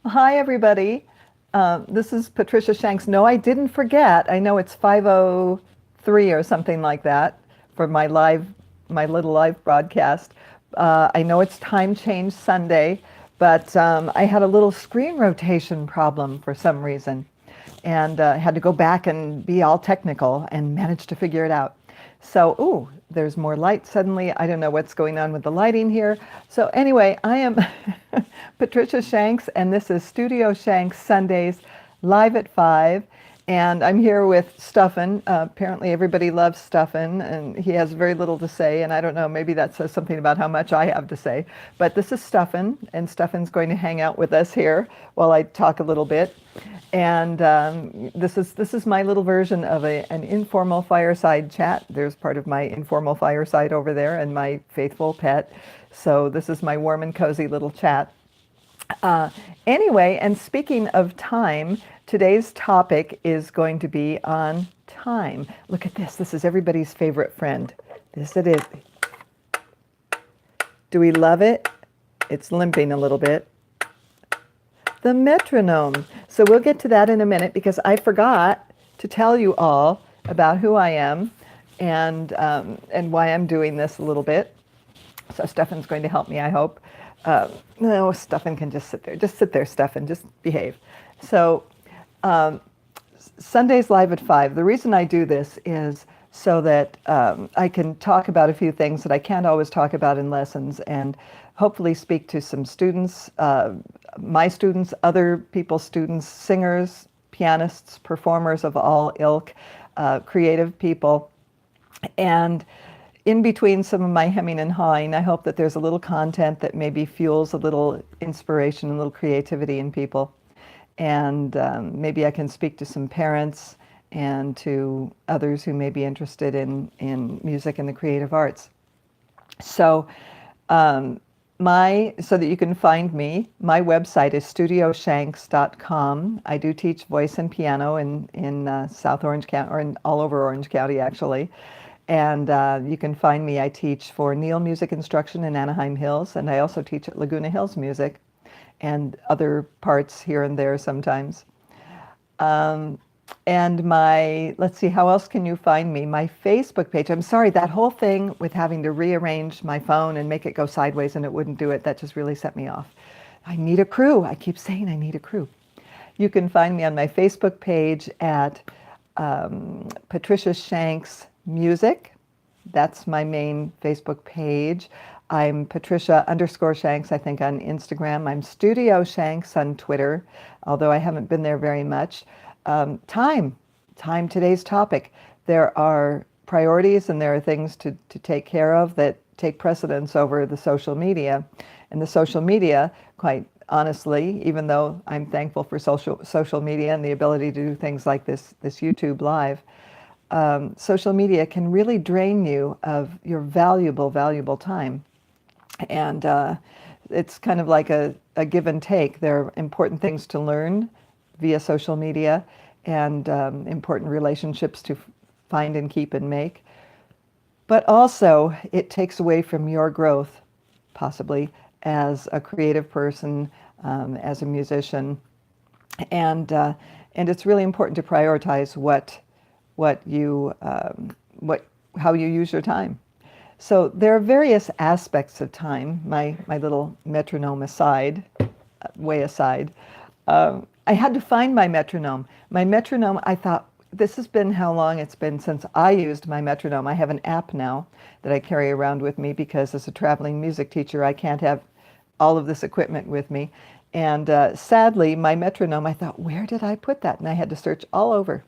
Hi, everybody. This is Patricia Shanks. No, I didn't forget. I know it's 5:03 or something like that for my little live broadcast. I know it's time change Sunday, but I had a little screen rotation problem for some reason, and had to go back and be all technical and managed to figure it out. So, ooh, there's more light suddenly. I don't know what's going on with the lighting here. So, anyway, I am Patricia Shanks, and this is Studio Shanks Sundays live at 5. And I'm here with Stuffin. Apparently, everybody loves Stuffin, and he has very little to say. And I don't know, maybe that says something about how much I have to say. But this is Stuffin, and Stuffin's going to hang out with us here while I talk a little bit. And this is my little version of an informal fireside chat. There's part of my informal fireside over there, and my faithful pet. So this is my warm and cozy little chat. Uh, anyway, and speaking of time, today's topic is going to be on time. Look at this. This is everybody's favorite friend. This it is. Do we love it? It's limping a little bit. The metronome. So we'll get to that in a minute because I forgot to tell you all about who I am and why I'm doing this a little bit. So Steffan's going to help me, I hope. No, Stefan can just sit there. Just sit there, Stefan. Just behave. So Sundays live at 5. The reason I do this is so that I can talk about a few things that I can't always talk about in lessons and hopefully speak to some students, my students, other people's students, singers, pianists, performers of all ilk, creative people. And in between some of my hemming and hawing, I hope that there's a little content that maybe fuels a little inspiration, a little creativity in people. And maybe I can speak to some parents and to others who may be interested in music and the creative arts. So, so that you can find me, my website is studioshanks.com. I do teach voice and piano in South Orange County, or in all over Orange County, actually. And you can find me. I teach for Neil Music Instruction in Anaheim Hills, and I also teach at Laguna Hills Music and other parts here and there sometimes. And let's see, how else can you find me? My Facebook page. I'm sorry, that whole thing with having to rearrange my phone and make it go sideways and it wouldn't do it, that just really set me off. I need a crew. I keep saying I need a crew. You can find me on my Facebook page at Patricia Shanks Music. That's my main Facebook page. I'm Patricia_Shanks, I think, on Instagram. I'm Studio Shanks on Twitter, although I haven't been there very much. Time, today's topic. There are priorities and there are things to take care of that take precedence over the social media. And the social media, quite honestly, even though I'm thankful for social media and the ability to do things like this YouTube Live, social media can really drain you of your valuable time. And it's kind of like a give and take. There are important things to learn via social media and important relationships to find and keep and make. But also, it takes away from your growth, possibly, as a creative person, as a musician. And it's really important to prioritize how you use your time. So there are various aspects of time, my little metronome aside, way aside. I had to find my metronome. My metronome, I thought, this has been how long it's been since I used my metronome. I have an app now that I carry around with me because as a traveling music teacher, I can't have all of this equipment with me. And sadly, my metronome, I thought, where did I put that? And I had to search all over.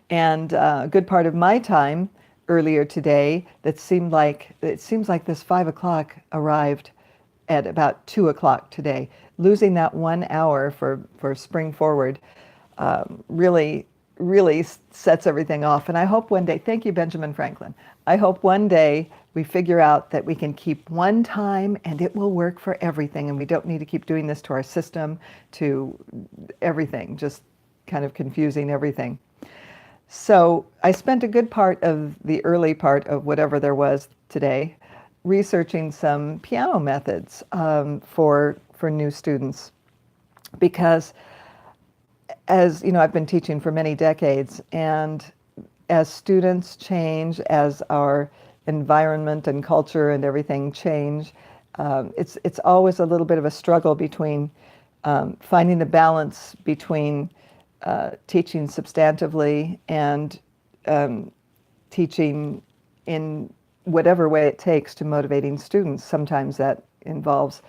And a good part of my time earlier today, it seems like this 5 o'clock arrived at about 2 o'clock today. Losing that 1 hour for Spring Forward really sets everything off. And I hope one day, thank you, Benjamin Franklin, I hope one day we figure out that we can keep one time and it will work for everything. And we don't need to keep doing this to our system, to everything, just kind of confusing everything. So I spent a good part of the early part of whatever there was today researching some piano methods for new students. because as you know, I've been teaching for many decades, and as students change, as our environment and culture and everything change, it's always a little bit of a struggle between finding the balance between teaching substantively and teaching in whatever way it takes to motivating students. Sometimes that involves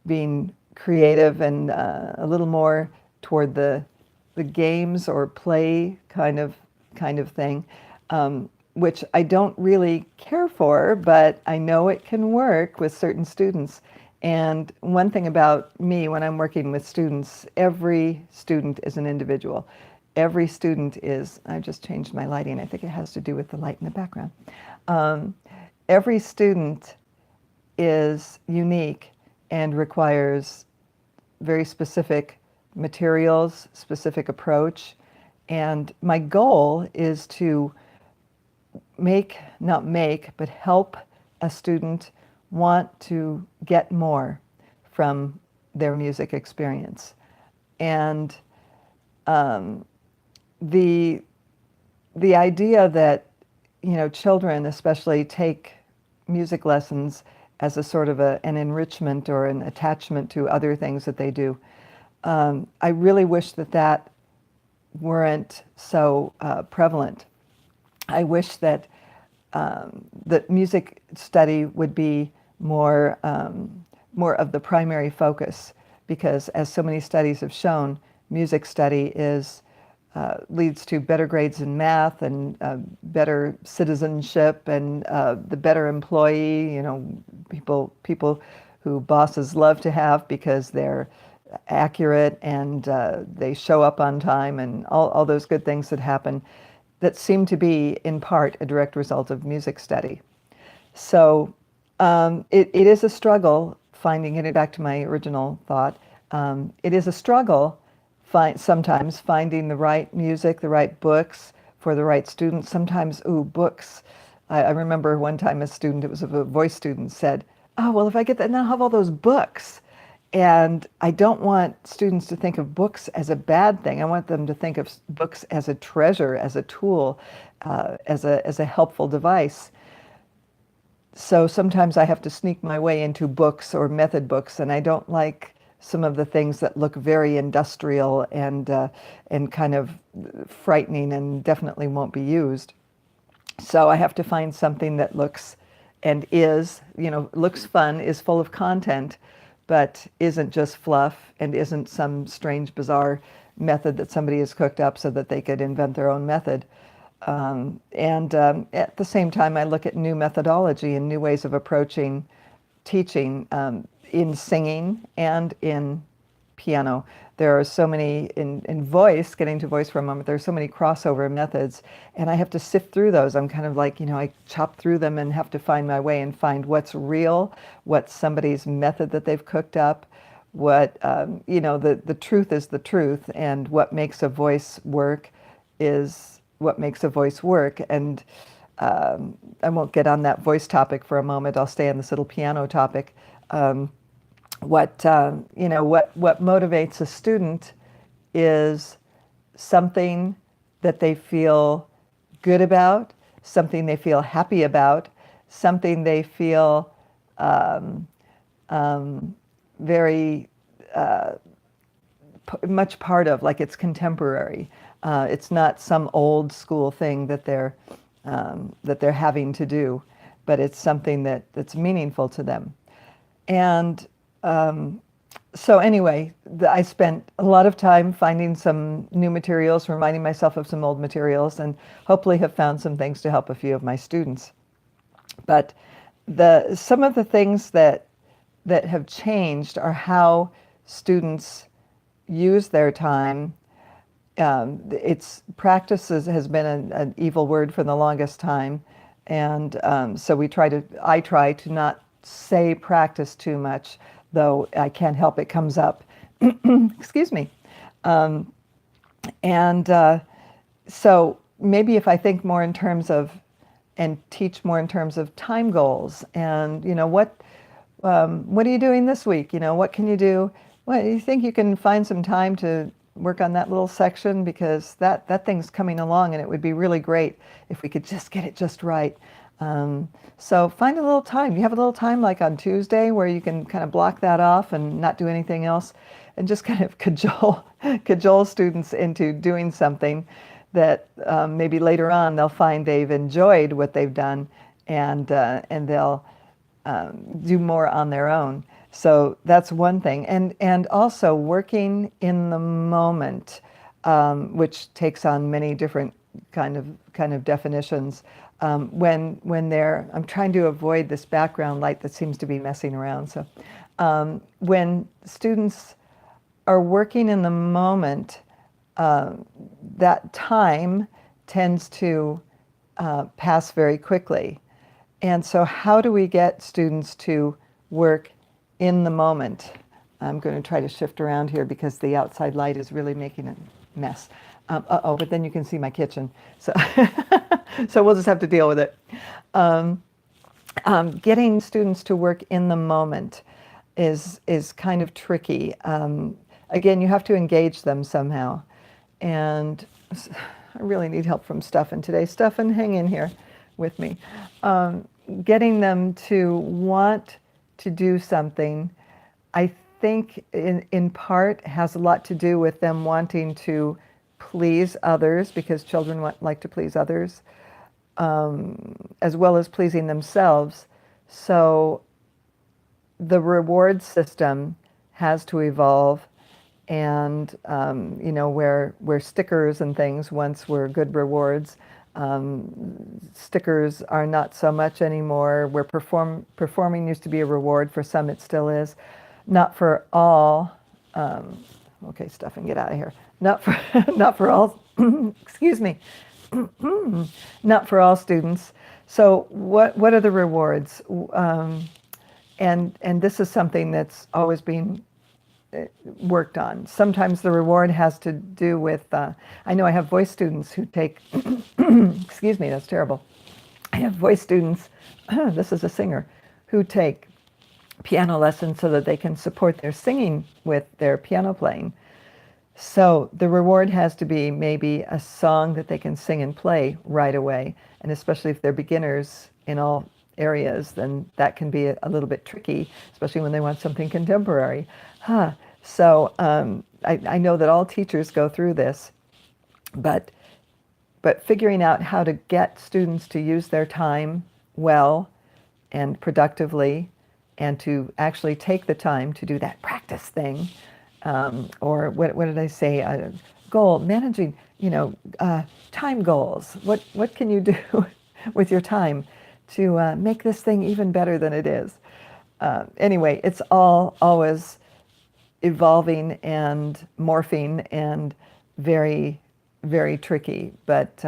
being creative and a little more toward the games or play kind of thing, which I don't really care for, but I know it can work with certain students. And one thing about me when I'm working with students, every student is an individual. Every student is, I just changed my lighting. I think it has to do with the light in the background. Every student is unique and requires very specific materials, specific approach. And my goal is to not make, but help a student want to get more from their music experience. And the idea that, you know, children especially take music lessons as a sort of an enrichment or an attachment to other things that they do. I really wish that weren't so prevalent. I wish that that music study would be more of the primary focus, because as so many studies have shown, music study leads to better grades in math and better citizenship and the better employee. You know, people who bosses love to have because they're accurate and they show up on time, and all those good things that happen that seem to be in part a direct result of music study. So it is a struggle getting back to my original thought, it is a struggle sometimes finding the right music, the right books for the right students. Sometimes, books. I remember one time a student, it was a voice student, said, oh, well, if I get that, now I have all those books. And I don't want students to think of books as a bad thing. I want them to think of books as a treasure, as a tool, as a helpful device. So sometimes I have to sneak my way into books or method books, and I don't like some of the things that look very industrial and kind of frightening and definitely won't be used. So I have to find something that looks and looks fun, is full of content, but isn't just fluff and isn't some strange, bizarre method that somebody has cooked up so that they could invent their own method. At the same time, I look at new methodology and new ways of approaching teaching in singing and in piano. There are so many, in voice, getting to voice for a moment, there are so many crossover methods, and I have to sift through those. I'm kind of like, I chop through them and have to find my way and find what's real, what's somebody's method that they've cooked up, the truth is the truth, and what makes a voice work is what makes a voice work. And I won't get on that voice topic for a moment. I'll stay on this little piano topic. What motivates a student is something that they feel good about, something they feel happy about, something they feel very much part of, like it's contemporary. It's not some old school thing that they're having to do, but it's something that's meaningful to them. And so anyway, I spent a lot of time finding some new materials, reminding myself of some old materials, and hopefully have found some things to help a few of my students. But some of the things that have changed are how students use their time. Has been an evil word for the longest time, and so I try to not say practice too much, though I can't help it comes up. Excuse me. So maybe if I think more in terms of and teach more in terms of time goals and what are you doing this week? What can you do Well, you think you can find some time to work on that little section because that thing's coming along, and it would be really great if we could just get it just right. Um, so find a little time. You have a little time like on Tuesday where you can kind of block that off and not do anything else, and just kind of cajole students into doing something that maybe later on they'll find they've enjoyed what they've done, and they'll do more on their own. So that's one thing, and also working in the moment, which takes on many different kind of definitions. When they're, I'm trying to avoid this background light that seems to be messing around. So when students are working in the moment, that time tends to pass very quickly. And so how do we get students to work in the moment? I'm going to try to shift around here because the outside light is really making a mess. But then you can see my kitchen. So, so we'll just have to deal with it. Getting students to work in the moment is kind of tricky. Again, you have to engage them somehow. And I really need help from Stefan today. Stefan, hang in here with me. Getting them to want to do something, I think in part has a lot to do with them wanting to please others, because children like to please others, as well as pleasing themselves. So the reward system has to evolve, and where stickers and things once were good rewards, stickers are not so much anymore. Where performing used to be a reward, for some it still is. Not for all. Okay, Stefan, get out of here. Not for all. Excuse me. Not for all students. So what are the rewards? And this is something that's always been worked on. Sometimes the reward has to do with, I know I have voice students who take, excuse me, that's terrible. I have voice students, this is a singer, who take piano lessons so that they can support their singing with their piano playing. So the reward has to be maybe a song that they can sing and play right away. And especially if they're beginners in all areas, then that can be a little bit tricky, especially when they want something contemporary. So I know that all teachers go through this, but figuring out how to get students to use their time well and productively, and to actually take the time to do that practice thing, or what did I say? Goal managing, time goals. What can you do with your time to make this thing even better than it is? Anyway, it's always evolving and morphing and very, very tricky. But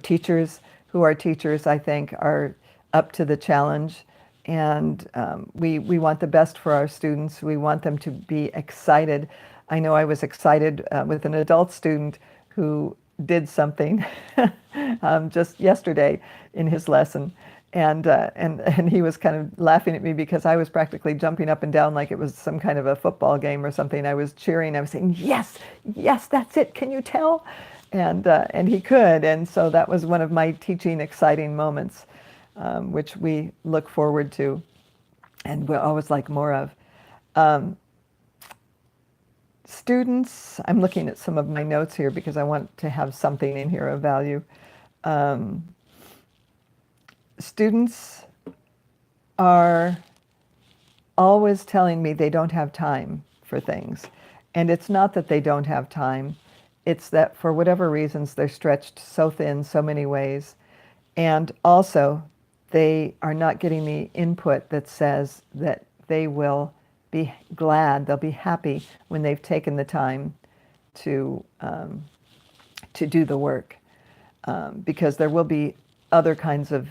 teachers who are teachers, I think, are up to the challenge. And we want the best for our students. We want them to be excited. I know I was excited with an adult student who did something just yesterday in his lesson. And he was kind of laughing at me because I was practically jumping up and down like it was some kind of a football game or something. I was cheering. I was saying, yes, yes, that's it. Can you tell? And he could. And so that was one of my teaching exciting moments, which we look forward to and we'll always like more of. Students, I'm looking at some of my notes here because I want to have something in here of value. Students are always telling me they don't have time for things. And it's not that they don't have time. It's that for whatever reasons, they're stretched so thin so many ways. And also, they are not getting the input that says that they will be glad, they'll be happy when they've taken the time to do the work. Because there will be other kinds of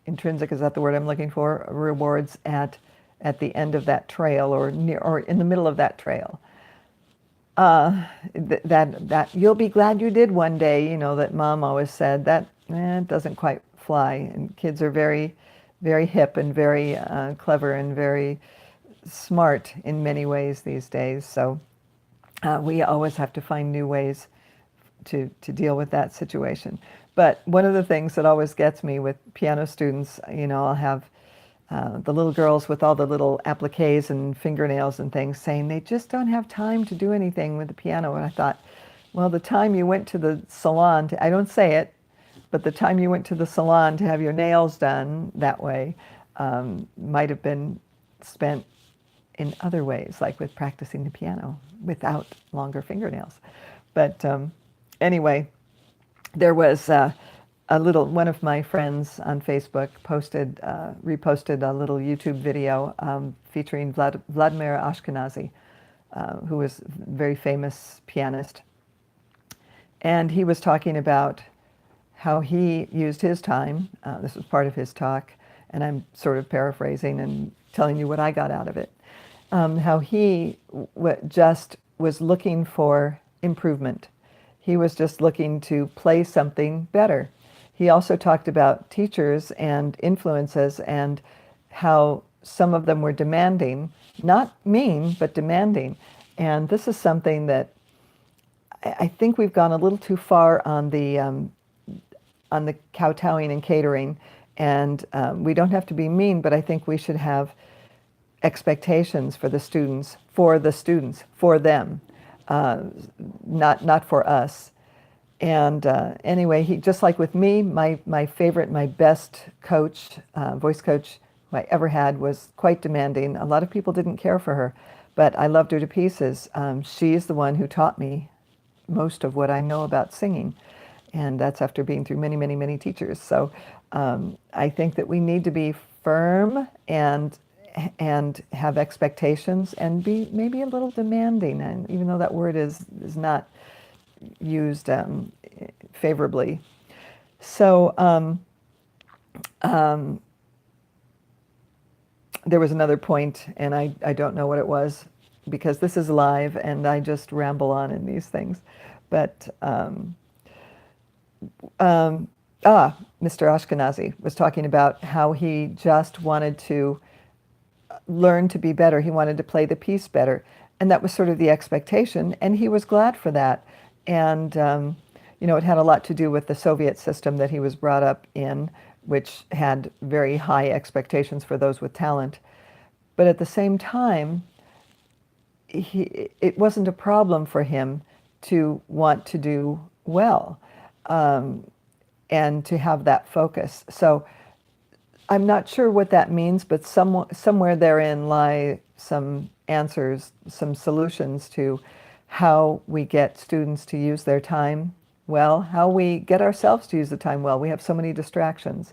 intrinsic, is that the word I'm looking for, rewards at the end of that trail, or near, or in the middle of that trail. That you'll be glad you did one day, that mom always said, that it doesn't quite fly. And kids are very, very hip and very clever and very smart in many ways these days. So we always have to find new ways to deal with that situation. But one of the things that always gets me with piano students, I'll have the little girls with all the little appliques and fingernails and things saying they just don't have time to do anything with the piano. And I thought, well, the time you went to the salon, I don't say it, but the time you went to the salon to have your nails done that way might have been spent in other ways, like with practicing the piano without longer fingernails. But anyway, there was one of my friends on Facebook reposted a little YouTube video featuring Vladimir Ashkenazy, who was a very famous pianist. And he was talking about how he used his time. This was part of his talk, and I'm sort of paraphrasing and telling you what I got out of it. How he just was looking for improvement. He was just looking to play something better. He also talked about teachers and influences and how some of them were demanding, not mean, but demanding. And this is something that I think we've gone a little too far on the kowtowing and catering. And we don't have to be mean, but I think we should have expectations for the students, for them, not for us. And anyway, he, just like with me, my favorite, my best coach, voice coach who I ever had, was quite demanding. A lot of people didn't care for her, but I loved her to pieces. She's the one who taught me most of what I know about singing, and that's after being through many, many, many teachers. So I think that we need to be firm and have expectations and be maybe a little demanding, and even though that word is not used favorably. So there was another point, and I don't know what it was, because this is live and I just ramble on in these things. But Mr. Ashkenazy was talking about how he just wanted to learn to be better. He wanted to play the piece better. And that was sort of the expectation, and he was glad for that. And, it had a lot to do with the Soviet system that he was brought up in, which had very high expectations for those with talent. But at the same time, it wasn't a problem for him to want to do well and to have that focus. So I'm not sure what that means, but somewhere therein lie some answers, some solutions to how we get students to use their time well, how we get ourselves to use the time well. We have so many distractions.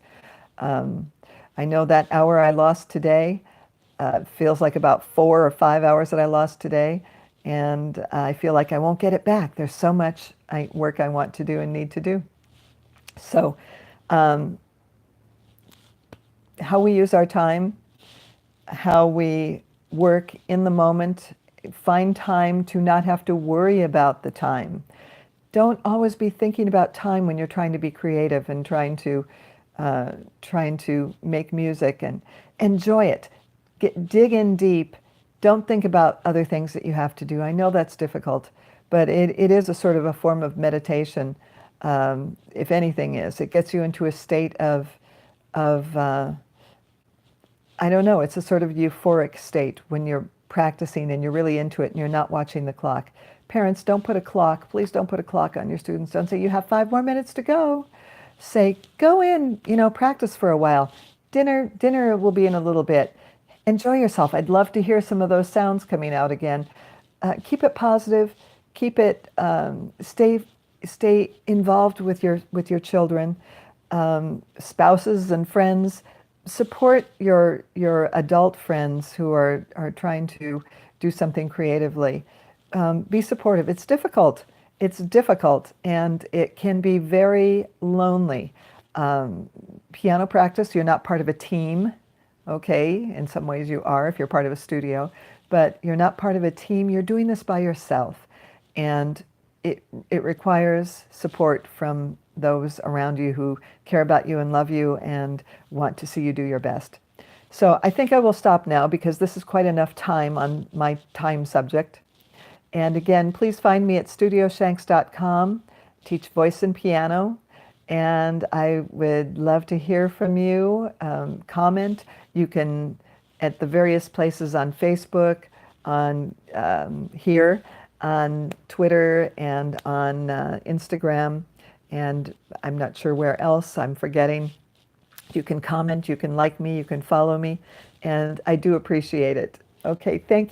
I know that hour I lost today feels like about 4 or 5 hours that I lost today, and I feel like I won't get it back. There's so much work I want to do and need to do. So how we use our time, how we work in the moment, find time to not have to worry about the time. Don't always be thinking about time when you're trying to be creative and trying to make music, and enjoy it. Dig in deep. Don't think about other things that you have to do. I know that's difficult, but it is a sort of a form of meditation, if anything is. It gets you into a state of I don't know, it's a sort of euphoric state when you're practicing and you're really into it and you're not watching the clock. Parents, don't put a clock. Please don't put a clock on your students. Don't say, you have 5 more minutes to go. Say, go in, practice for a while. Dinner will be in a little bit. Enjoy yourself. I'd love to hear some of those sounds coming out again. Keep it positive. Keep it, stay involved with your children, spouses and friends. Support your adult friends who are trying to do something creatively. Be supportive. It's difficult. And it can be very lonely. Piano practice, you're not part of a team. Okay, in some ways you are if you're part of a studio, but you're not part of a team. You're doing this by yourself, and it requires support from those around you who care about you and love you and want to see you do your best. So I think I will stop now because this is quite enough time on my time subject. And again, please find me at studioshanks.com, teach voice and piano. And I would love to hear from you. Comment. You can, at the various places on Facebook, on here, on Twitter, and on Instagram. And I'm not sure where else I'm forgetting. You can comment, you can like me, you can follow me. And I do appreciate it. Okay, thank you.